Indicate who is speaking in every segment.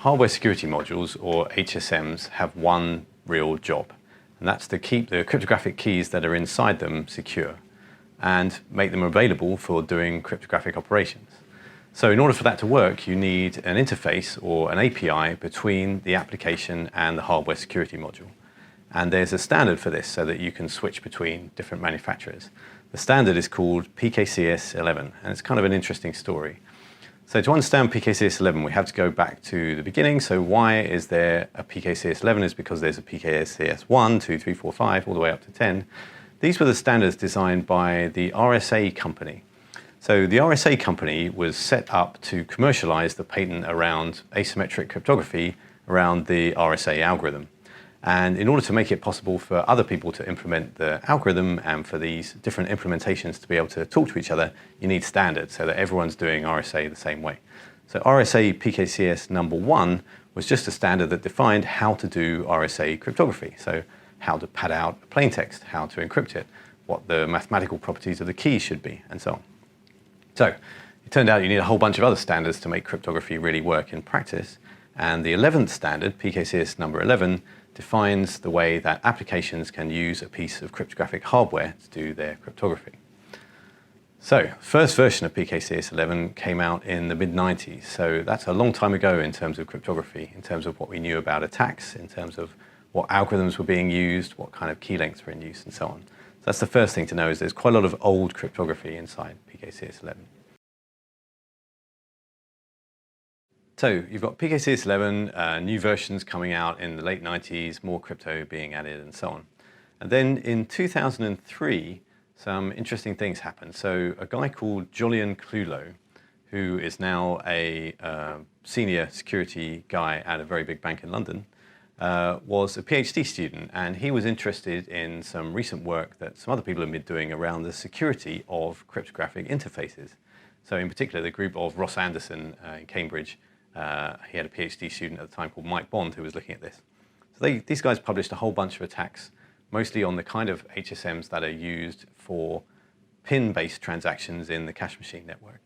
Speaker 1: Hardware security modules, or HSMs, have one real job, and that's to keep the cryptographic keys that are inside them secure and make them available for doing cryptographic operations. So in order for that to work, you need an interface or an API between the application and the hardware security module. And there's a standard for this so that you can switch between different manufacturers. The standard is called PKCS 11, and it's kind of an interesting story. So to understand PKCS 11, we have to go back to the beginning. So why is there a PKCS 11? Is because there's a PKCS 1, 2, 3, 4, 5, all the way up to 10. These were the standards designed by the RSA company. So the RSA company was set up to commercialize the patent around asymmetric cryptography around the RSA algorithm. And in order to make it possible for other people to implement the algorithm and for these different implementations to be able to talk to each other, you need standards so that everyone's doing RSA the same way. So RSA PKCS number 1 was just a standard that defined how to do RSA cryptography. So how to pad out a plain text, how to encrypt it, what the mathematical properties of the keys should be, and so on. So it turned out you need a whole bunch of other standards to make cryptography really work in practice. And the 11th standard, PKCS number 11, defines the way that applications can use a piece of cryptographic hardware to do their cryptography. So, first version of PKCS 11 came out in the mid-90s, so that's a long time ago in terms of cryptography, in terms of what we knew about attacks, in terms of what algorithms were being used, what kind of key lengths were in use, and so on. So that's the first thing to know, is there's quite a lot of old cryptography inside PKCS 11. So you've got PKCS 11, new versions coming out in the late 90s, more crypto being added and so on. And then in 2003, some interesting things happened. So a guy called Jolyon Clulo, who is now a senior security guy at a very big bank in London, was a PhD student, and he was interested in some recent work that some other people have been doing around the security of cryptographic interfaces. So in particular, the group of Ross Anderson in Cambridge, he had a PhD student at the time called Mike Bond who was looking at this. So these guys published a whole bunch of attacks, mostly on the kind of HSMs that are used for pin-based transactions in the cash machine network.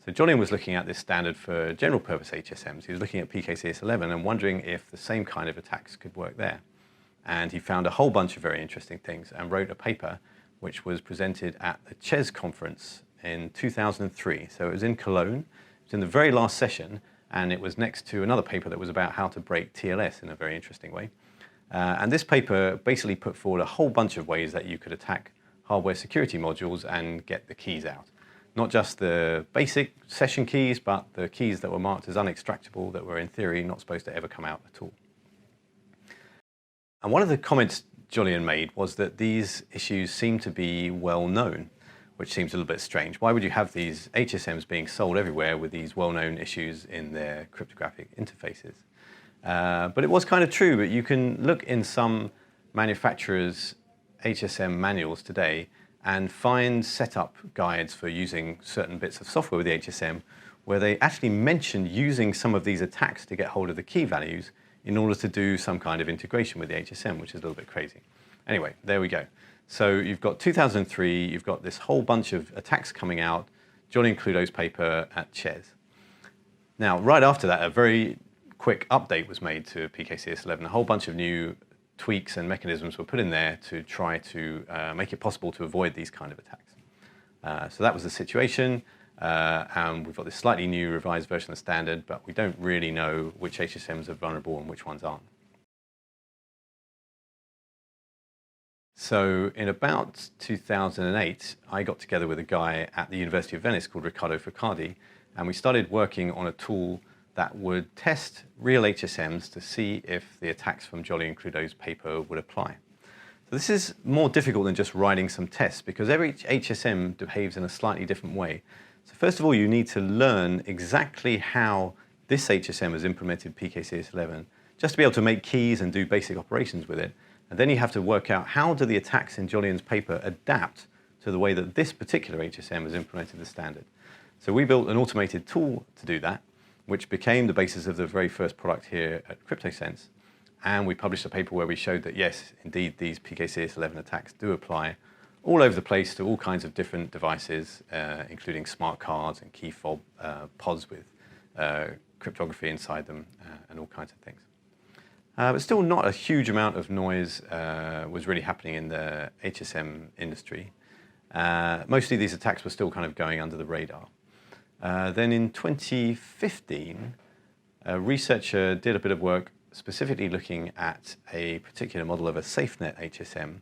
Speaker 1: So Jolyon was looking at this standard for general purpose HSMs. He was looking at PKCS 11 and wondering if the same kind of attacks could work there. And he found a whole bunch of very interesting things and wrote a paper which was presented at the CHES conference in 2003. So it was in Cologne. It was in the very last session, and it was next to another paper that was about how to break TLS in a very interesting way. And this paper basically put forward a whole bunch of ways that you could attack hardware security modules and get the keys out. Not just the basic session keys, but the keys that were marked as unextractable, that were in theory not supposed to ever come out at all. And one of the comments Jolyon made was that these issues seem to be well known, which seems a little bit strange. Why would you have these HSMs being sold everywhere with these well-known issues in their cryptographic interfaces? But it was kind of true, but you can look in some manufacturers' HSM manuals today and find setup guides for using certain bits of software with the HSM where they actually mention using some of these attacks to get hold of the key values in order to do some kind of integration with the HSM, which is a little bit crazy. Anyway, there we go. So you've got 2003, you've got this whole bunch of attacks coming out, Jolyon Clulo's paper at CHES. Now, right after that, a very quick update was made to PKCS 11. A whole bunch of new tweaks and mechanisms were put in there to try to make it possible to avoid these kind of attacks. So that was the situation, and we've got this slightly new revised version of the standard, but we don't really know which HSMs are vulnerable and which ones aren't. So in about 2008, I got together with a guy at the University of Venice called Riccardo Ficcardi, and we started working on a tool that would test real HSMs to see if the attacks from Jolyon Clulo's paper would apply. So this is more difficult than just writing some tests, because every HSM behaves in a slightly different way. So first of all, you need to learn exactly how this HSM has implemented PKCS 11, just to be able to make keys and do basic operations with it. And then you have to work out how do the attacks in Jolyon's paper adapt to the way that this particular HSM has implemented the standard. So we built an automated tool to do that, which became the basis of the very first product here at CryptoSense. And we published a paper where we showed that, yes, indeed, these PKCS 11 attacks do apply all over the place to all kinds of different devices, including smart cards and key fob pods with cryptography inside them and all kinds of things. But still not a huge amount of noise was really happening in the HSM industry. Mostly these attacks were still kind of going under the radar. Then in 2015, a researcher did a bit of work specifically looking at a particular model of a SafeNet HSM,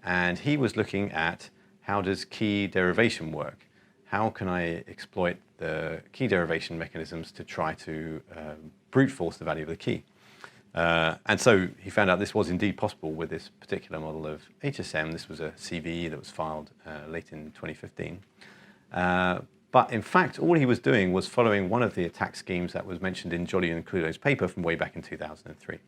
Speaker 1: and he was looking at how does key derivation work? How can I exploit the key derivation mechanisms to try to brute force the value of the key? And so he found out this was indeed possible with this particular model of HSM. This was a CVE that was filed late in 2015. But in fact, all he was doing was following one of the attack schemes that was mentioned in Jolly and Cluedo's paper from way back in 2003.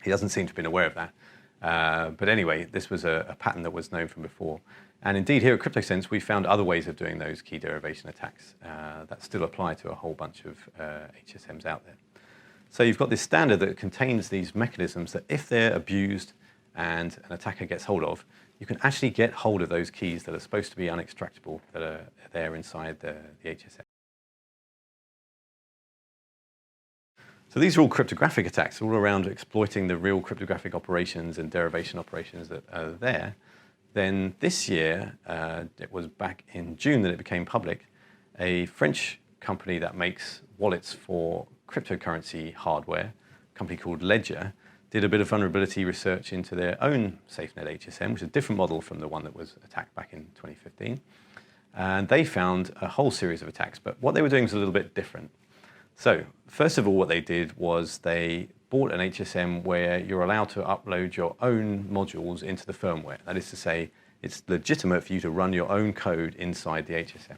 Speaker 1: He doesn't seem to have been aware of that. But anyway, this was a pattern that was known from before. And indeed, here at CryptoSense, we found other ways of doing those key derivation attacks that still apply to a whole bunch of HSMs out there. So you've got this standard that contains these mechanisms that if they're abused and an attacker gets hold of, you can actually get hold of those keys that are supposed to be unextractable, that are there inside the HSM. So these are all cryptographic attacks, all around exploiting the real cryptographic operations and derivation operations that are there. Then this year, it was back in June that it became public, a French company that makes wallets for cryptocurrency hardware, a company called Ledger, did a bit of vulnerability research into their own SafeNet HSM, which is a different model from the one that was attacked back in 2015. And they found a whole series of attacks, but what they were doing was a little bit different. So first of all, what they did was they bought an HSM where you're allowed to upload your own modules into the firmware. That is to say, it's legitimate for you to run your own code inside the HSM.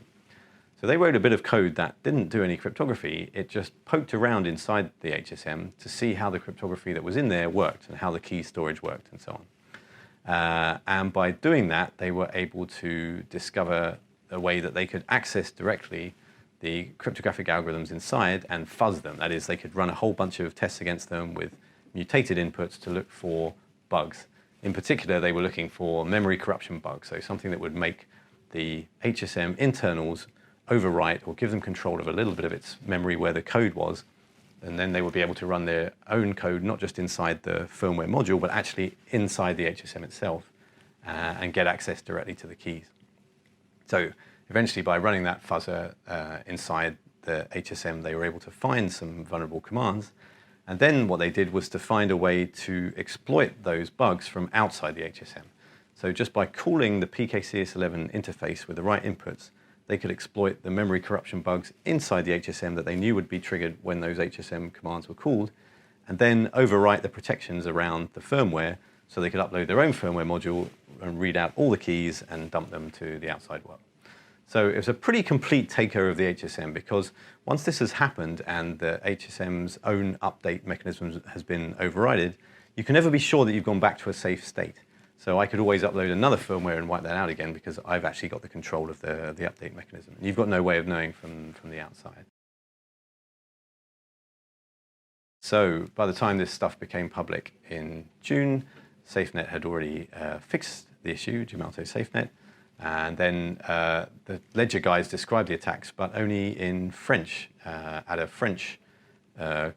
Speaker 1: So they wrote a bit of code that didn't do any cryptography. It just poked around inside the HSM to see how the cryptography that was in there worked and how the key storage worked and so on. And by doing that, they were able to discover a way that they could access directly the cryptographic algorithms inside and fuzz them. That is, they could run a whole bunch of tests against them with mutated inputs to look for bugs. In particular, they were looking for memory corruption bugs, so something that would make the HSM internals overwrite or give them control of a little bit of its memory where the code was, and then they would be able to run their own code, not just inside the firmware module, but actually inside the HSM itself, and get access directly to the keys. So eventually, by running that fuzzer inside the HSM, they were able to find some vulnerable commands. And then what they did was to find a way to exploit those bugs from outside the HSM. So just by calling the PKCS 11 interface with the right inputs, they could exploit the memory corruption bugs inside the HSM that they knew would be triggered when those HSM commands were called, and then overwrite the protections around the firmware so they could upload their own firmware module and read out all the keys and dump them to the outside world. So it was a pretty complete takeover of the HSM, because once this has happened and the HSM's own update mechanism has been overridden, you can never be sure that you've gone back to a safe state. So I could always upload another firmware and wipe that out again because I've actually got the control of the update mechanism. You've got no way of knowing from the outside. So by the time this stuff became public in June, SafeNet had already fixed the issue, Gemalto SafeNet. And then the Ledger guys described the attacks, but only in French, at a French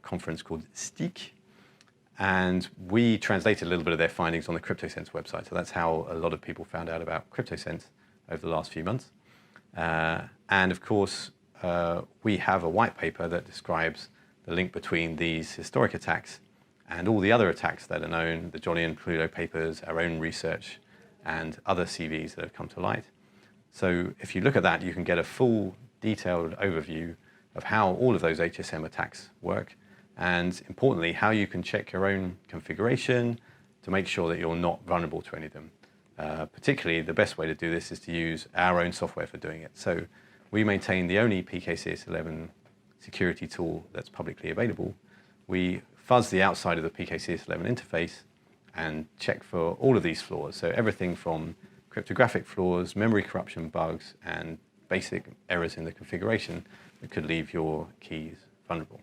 Speaker 1: conference called STIC. And we translated a little bit of their findings on the CryptoSense website. So that's how a lot of people found out about CryptoSense over the last few months. And of course, we have a white paper that describes the link between these historic attacks and all the other attacks that are known, the Jolly and Cluedo papers, our own research, and other CVs that have come to light. So if you look at that, you can get a full, detailed overview of how all of those HSM attacks work, and importantly, how you can check your own configuration to make sure that you're not vulnerable to any of them. Particularly, the best way to do this is to use our own software for doing it. So we maintain the only PKCS 11 security tool that's publicly available. We fuzz the outside of the PKCS 11 interface and check for all of these flaws. So everything from cryptographic flaws, memory corruption bugs, and basic errors in the configuration that could leave your keys vulnerable.